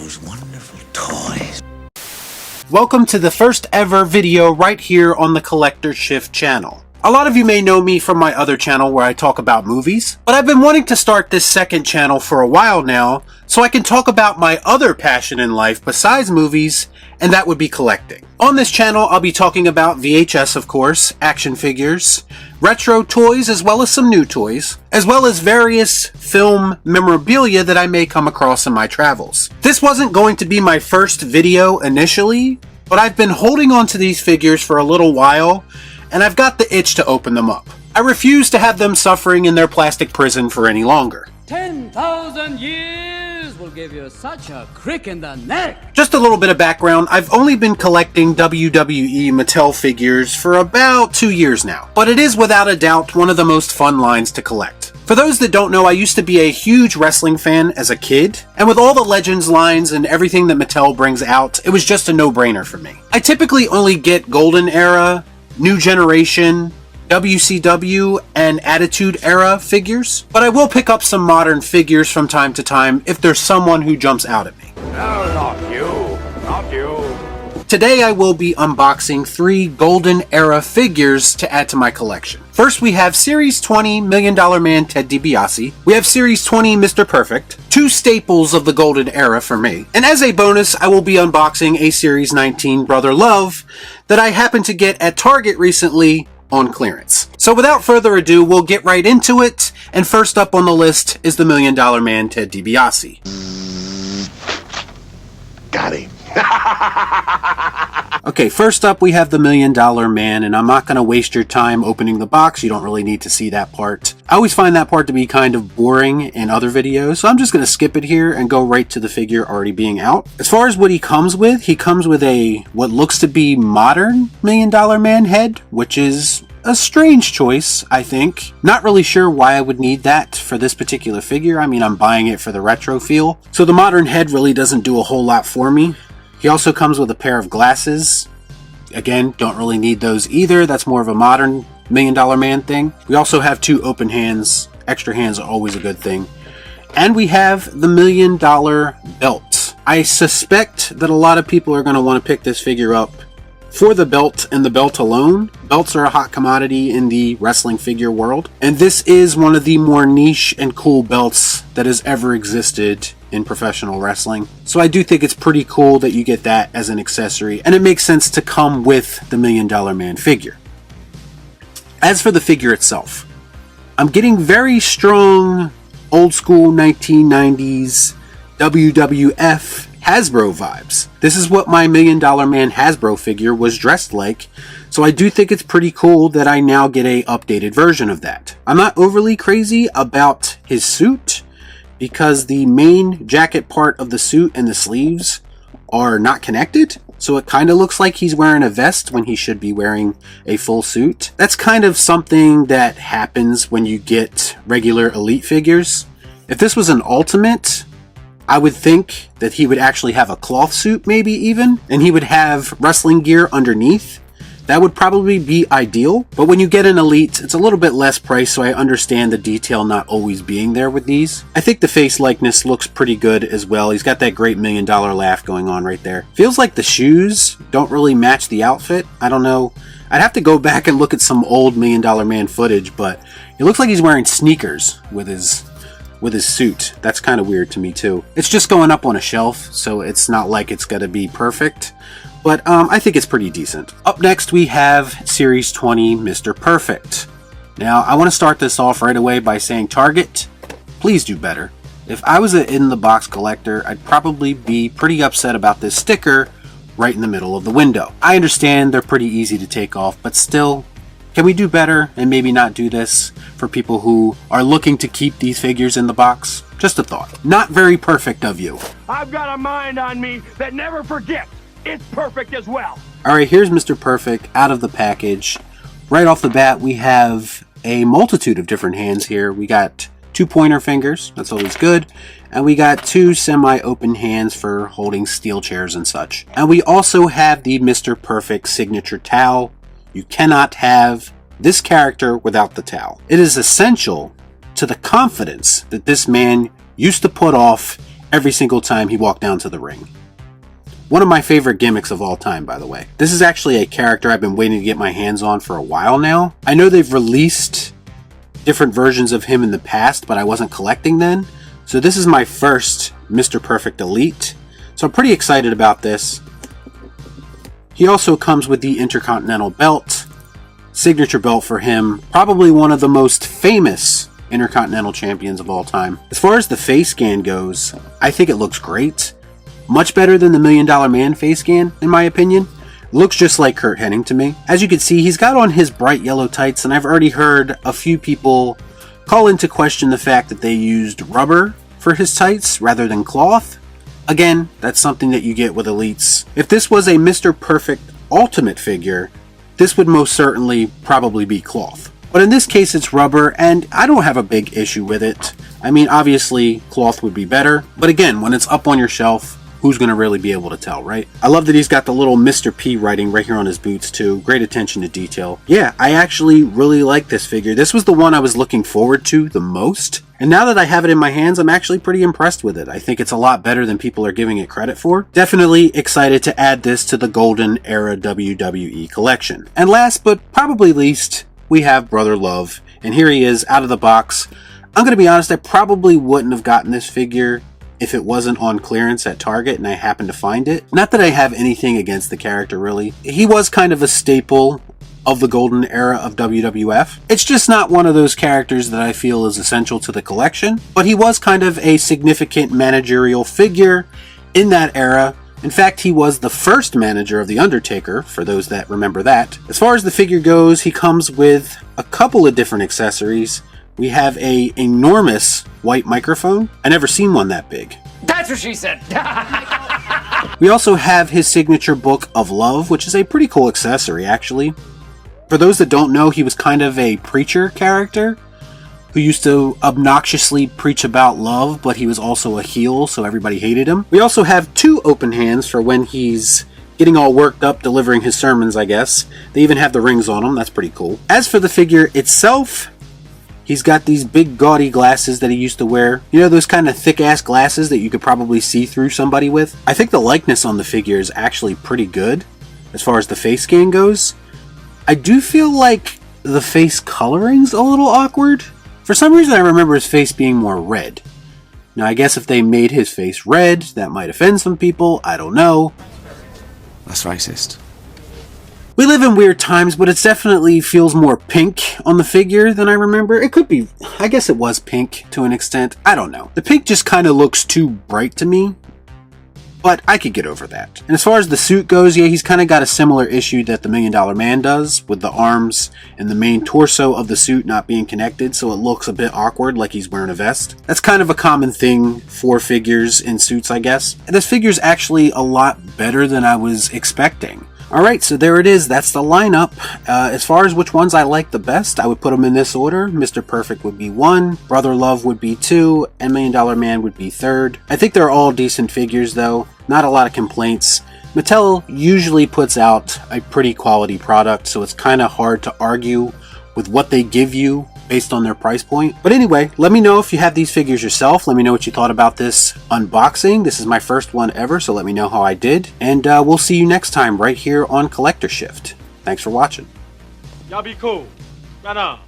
those wonderful toys. Welcome to the first ever video right here on the Collector Shift channel. A lot of you may know me from my other channel where I talk about movies, but I've been wanting to start this second channel for a while now so I can talk about my other passion in life besides movies, and that would be collecting. On this channel, I'll be talking about VHS, of course, action figures, retro toys, as well as some new toys, as well as various film memorabilia that I may come across in my travels. This wasn't going to be my first video initially, but I've been holding on to these figures for a little while, and I've got the itch to open them up. I refuse to have them suffering in their plastic prison for any longer. 10,000 years will give you such a crick in the neck. Just a little bit of background, I've only been collecting WWE Mattel figures for about 2 years now, but it is without a doubt one of the most fun lines to collect. For those that don't know, I used to be a huge wrestling fan as a kid, and with all the Legends lines and everything that Mattel brings out, it was just a no-brainer for me. I typically only get Golden Era, New Generation, WCW, and Attitude Era figures, but I will pick up some modern figures from time to time if there's someone who jumps out at me. No, not you. Not you. Today I will be unboxing 3 Golden Era figures to add to my collection. First we have Series 20 Million Dollar Man Ted DiBiase. We have Series 20 Mr. Perfect, 2 staples of the Golden Era for me. And as a bonus, I will be unboxing a Series 19 Brother Love that I happened to get at Target recently on clearance. So without further ado, we'll get right into it, and first up on the list is the Million Dollar Man Ted DiBiase. Got him. Okay, first up we have the Million Dollar Man, and I'm not going to waste your time opening the box. You don't really need to see that part. I always find that part to be kind of boring in other videos, so I'm just going to skip it here and go right to the figure already being out. As far as what he comes with a what looks to be modern Million Dollar Man head, which is a strange choice, I think. Not really sure why I would need that for this particular figure. I mean, I'm buying it for the retro feel. So the modern head really doesn't do a whole lot for me. He also comes with a pair of glasses. Again, don't really need those either. That's more of a modern Million Dollar Man thing. We also have 2 open hands. Extra hands are always a good thing. And we have the $1 million belt. I suspect that a lot of people are going to want to pick this figure up for the belt and the belt alone. Belts are a hot commodity in the wrestling figure world, and this is one of the more niche and cool belts that has ever existed in professional wrestling. So I do think it's pretty cool that you get that as an accessory, and it makes sense to come with the Million Dollar Man figure. As for the figure itself, I'm getting very strong old school 1990s WWF Hasbro vibes. This is what my Million Dollar Man Hasbro figure was dressed like, so I do think it's pretty cool that I now get a updated version of that. I'm not overly crazy about his suit because the main jacket part of the suit and the sleeves are not connected, so it kind of looks like he's wearing a vest when he should be wearing a full suit. That's kind of something that happens when you get regular Elite figures. If this was an Ultimate, I would think that he would actually have a cloth suit, maybe even, and he would have wrestling gear underneath. That would probably be ideal, but when you get an Elite, it's a little bit less price, so I understand the detail not always being there with these. I think the face likeness looks pretty good as well. He's got that great $1 million laugh going on right there. Feels like the shoes don't really match the outfit. I don't know. I'd have to go back and look at some old $1 Million Man footage, but it looks like he's wearing sneakers with his suit. That's kind of weird to me too. It's just going up on a shelf, so it's not like it's gonna be perfect, but I think it's pretty decent. Up next we have Series 20 Mr. Perfect. Now I want to start this off right away by saying, Target, please do better. If I was an in-the-box collector, I'd probably be pretty upset about this sticker right in the middle of the window. I understand they're pretty easy to take off, but still, can we do better and maybe not do this for people who are looking to keep these figures in the box? Just a thought. Not very perfect of you. I've got a mind on me that never forgets. It's perfect as well. Alright, here's Mr. Perfect out of the package. Right off the bat, we have a multitude of different hands here. We got 2 pointer fingers, that's always good. And we got 2 semi-open hands for holding steel chairs and such. And we also have the Mr. Perfect signature towel. You cannot have this character without the towel. It is essential to the confidence that this man used to put off every single time he walked down to the ring. One of my favorite gimmicks of all time, by the way. This is actually a character I've been waiting to get my hands on for a while now. I know they've released different versions of him in the past, but I wasn't collecting then. So this is my first Mr. Perfect Elite. So I'm pretty excited about this. He also comes with the Intercontinental belt, signature belt for him, probably one of the most famous Intercontinental champions of all time. As far as the face scan goes, I think it looks great. Much better than the $1 Million Man face scan, in my opinion. Looks just like Curt Hennig to me. As you can see, he's got on his bright yellow tights, and I've already heard a few people call into question the fact that they used rubber for his tights rather than cloth. Again, that's something that you get with Elites. If this was a Mr. Perfect Ultimate figure, this would most certainly probably be cloth. But in this case, it's rubber, and I don't have a big issue with it. I mean, obviously, cloth would be better. But again, when it's up on your shelf, who's going to really be able to tell, right? I love that he's got the little Mr. P writing right here on his boots, too. Great attention to detail. Yeah, I actually really like this figure. This was the one I was looking forward to the most. And now that I have it in my hands, I'm actually pretty impressed with it. I think it's a lot better than people are giving it credit for. Definitely excited to add this to the Golden Era WWE collection. And last but probably least, we have Brother Love. And here he is out of the box. I'm going to be honest, I probably wouldn't have gotten this figure if it wasn't on clearance at Target and I happened to find it. Not that I have anything against the character, really. He was kind of a staple of the golden era of WWF. It's just not one of those characters that I feel is essential to the collection, but he was kind of a significant managerial figure in that era. In fact, he was the first manager of The Undertaker, for those that remember that. As far as the figure goes, he comes with a couple of different accessories. We have a enormous white microphone. I never seen one that big. That's what she said. We also have his signature Book of Love, which is a pretty cool accessory, actually. For those that don't know, he was kind of a preacher character who used to obnoxiously preach about love, but he was also a heel, so everybody hated him. We also have two open hands for when he's getting all worked up delivering his sermons, I guess. They even have the rings on them. That's pretty cool. As for the figure itself, he's got these big gaudy glasses that he used to wear. You know, those kind of thick-ass glasses that you could probably see through somebody with? I think the likeness on the figure is actually pretty good as far as the face scan goes. I do feel like the face coloring's a little awkward. For some reason, I remember his face being more red. Now, I guess if they made his face red, that might offend some people. I don't know. That's racist. We live in weird times, but it definitely feels more pink on the figure than I remember. It could be, I guess it was pink to an extent. I don't know. The pink just kind of looks too bright to me, but I could get over that. And as far as the suit goes, yeah, he's kind of got a similar issue that the $1 Million Man does, with the arms and the main torso of the suit not being connected, so it looks a bit awkward, like he's wearing a vest. That's kind of a common thing for figures in suits, I guess. And this figure's actually a lot better than I was expecting. Alright, so there it is. That's the lineup. As far as which ones I like the best, I would put them in this order. Mr. Perfect would be 1, Brother Love would be 2, and $1 Million Man would be 3rd. I think they're all decent figures, though. Not a lot of complaints. Mattel usually puts out a pretty quality product, so it's kind of hard to argue with what they give you based on their price point. But anyway, let me know if you have these figures yourself. Let me know what you thought about this unboxing. This is my first one ever, so let me know how I did. And we'll see you next time right here on Collector Shift. Thanks for watching. Y'all be cool. Right on.